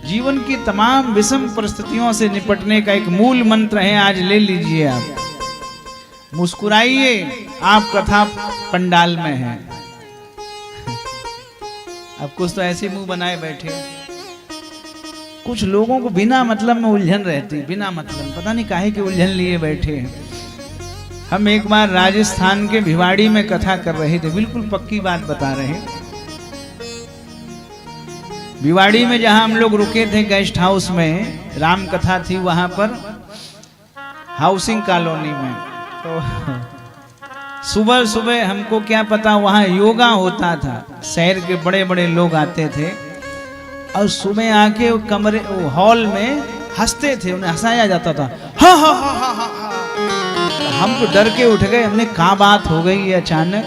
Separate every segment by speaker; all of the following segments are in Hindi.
Speaker 1: जीवन की तमाम विषम परिस्थितियों से निपटने का एक मूल मंत्र है, आज ले लीजिए आप। मुस्कुराइए, आप कथा पंडाल में हैं। अब कुछ तो ऐसे मुंह बनाए बैठे, कुछ लोगों को बिना मतलब में उलझन रहती, बिना मतलब, पता नहीं काहे की उलझन लिए बैठे हैं। हम एक बार राजस्थान के भिवाड़ी में कथा कर रहे थे, बिल्कुल पक्की बात बता रहे हैं। भिवाड़ी में जहां हम लोग रुके थे गेस्ट हाउस में, राम कथा थी वहां पर, हाउसिंग कॉलोनी में। तो सुबह सुबह हमको क्या पता वहां योगा होता था, शहर के बड़े बड़े लोग आते थे और सुबह आके वो कमरे, वो हॉल में हंसते थे, उन्हें हंसाया जाता था, हा हा हा हा हा। हम तो डर के उठ गए, हमने कहा बात हो गई अचानक,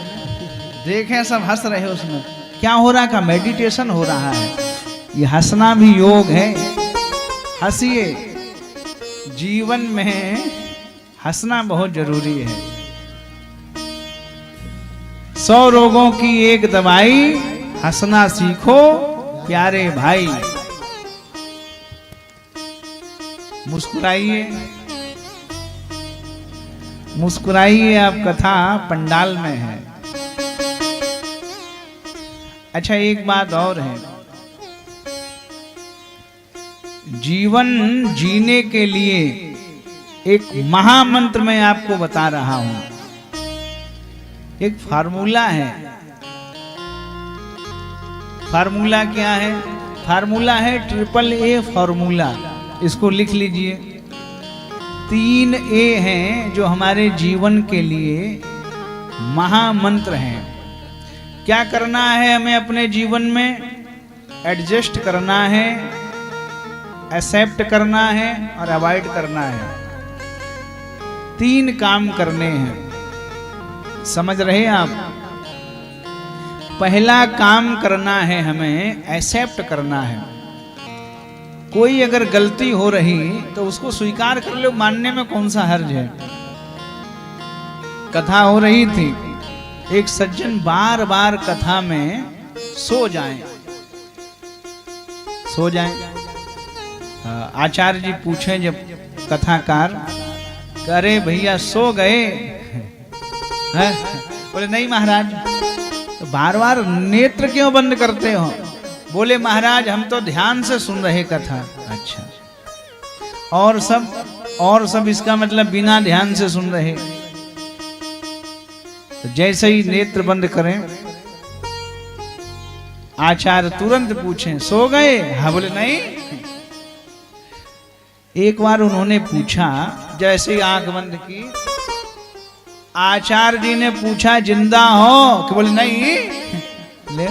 Speaker 1: देखें सब हंस रहे उसमें, क्या हो रहा, का मेडिटेशन हो रहा है। ये हंसना भी योग है, हंसिए, जीवन में हंसना बहुत जरूरी है। 100 रोगों की एक दवाई, हंसना सीखो प्यारे भाई। मुस्कुराइए, मुस्कुराइए, आप कथा पंडाल में है। अच्छा, एक बात और है, जीवन जीने के लिए एक महामंत्र मैं आपको बता रहा हूं, एक फार्मूला है। फार्मूला क्या है? फार्मूला है AAA फार्मूला। इसको लिख लीजिए। 3 A हैं जो हमारे जीवन के लिए महामंत्र हैं। क्या करना है हमें अपने जीवन में? एडजस्ट करना है, एक्सेप्ट करना है और अवॉइड करना है। 3 काम करने हैं, समझ रहे आप? पहला काम करना है हमें एक्सेप्ट करना है। कोई अगर गलती हो रही तो उसको स्वीकार कर लो, मानने में कौन सा हर्ज है। कथा हो रही थी, एक सज्जन बार बार कथा में सो जाएं। आचार्य जी पूछे जब कथाकार, अरे भैया सो गए? बोले नहीं महाराज। तो बार बार नेत्र क्यों बंद करते हो? बोले महाराज हम तो ध्यान से सुन रहे कथा। अच्छा, और सब इसका मतलब बिना ध्यान से सुन रहे। तो जैसे ही नेत्र बंद करें, आचार्य तुरंत पूछें सो गए? हाँ, बोले नहीं। एक बार उन्होंने पूछा, जैसे ही आंख बंद की, आचार्य जी ने पूछा जिंदा हो? कि बोले नहीं। ले,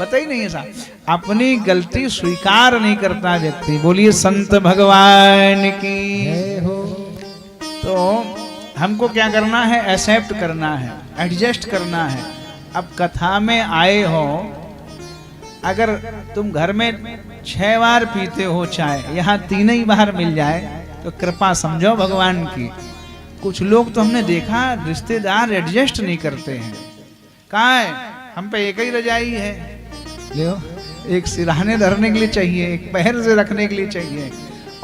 Speaker 1: पता ही नहीं है साहब, अपनी गलती स्वीकार नहीं करता व्यक्ति। बोलिए संत भगवान की हो। तो हमको क्या करना है? एक्सेप्ट करना है, एडजस्ट करना है। अब कथा में आए हो, अगर तुम घर में 6 बार पीते हो चाय, यहाँ 3 ही बार मिल जाए तो कृपा समझो भगवान की। कुछ लोग तो हमने देखा, रिश्तेदार एडजस्ट नहीं करते हैं। कहाँ है? हम पे एक ही रजाई है, ले एक सिरहाने धरने के लिए चाहिए, एक पैर से रखने के लिए चाहिए।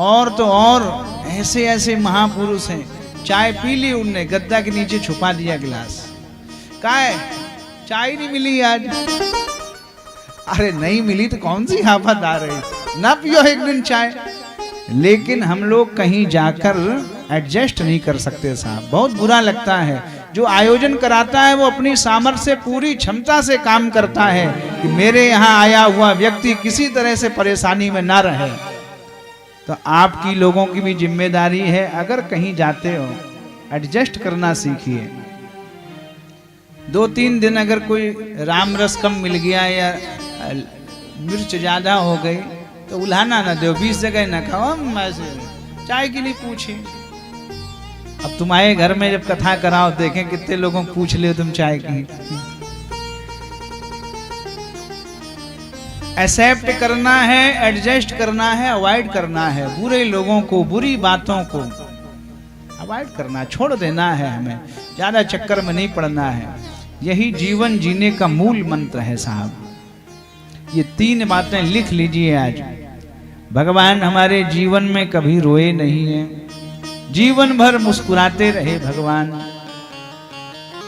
Speaker 1: और तो और ऐसे ऐसे महापुरुष हैं, चाय पी ली उनने, गद्दा के नीचे छुपा दिया गिलास। कहाँ है? चाय नहीं मिली आज। अरे नहीं मिली तो कौन सी आफत आ रही, ना पियो एक दिन चाय। लेकिन हम लोग कहीं जाकर एडजस्ट नहीं कर सकते साहब, बहुत बुरा लगता है। जो आयोजन कराता है वो अपनी सामर्थ्य से, पूरी क्षमता से काम करता है कि मेरे यहाँ आया हुआ व्यक्ति किसी तरह से परेशानी में ना रहे। तो आपकी लोगों की भी जिम्मेदारी है, अगर कहीं जाते हो एडजस्ट करना सीखिए। 2-3 दिन अगर कोई राम रस कम मिल गया या मिर्च ज्यादा हो गई तो उल्हाना ना दो, 20 जगह ना खाओ, चाय के लिए पूछे। अब तुम आए घर में, जब कथा कराओ, देखें कितने लोगों को पूछ ले तुम चाय की। एक्सेप्ट करना है, एडजस्ट करना है, अवॉइड करना है। बुरे लोगों को, बुरी बातों को अवॉइड करना, छोड़ देना है। हमें ज्यादा चक्कर में नहीं पड़ना है। यही जीवन जीने का मूल मंत्र है साहब। ये 3 बातें लिख लीजिए आज। भगवान हमारे जीवन में कभी रोए नहीं है, जीवन भर मुस्कुराते रहे भगवान।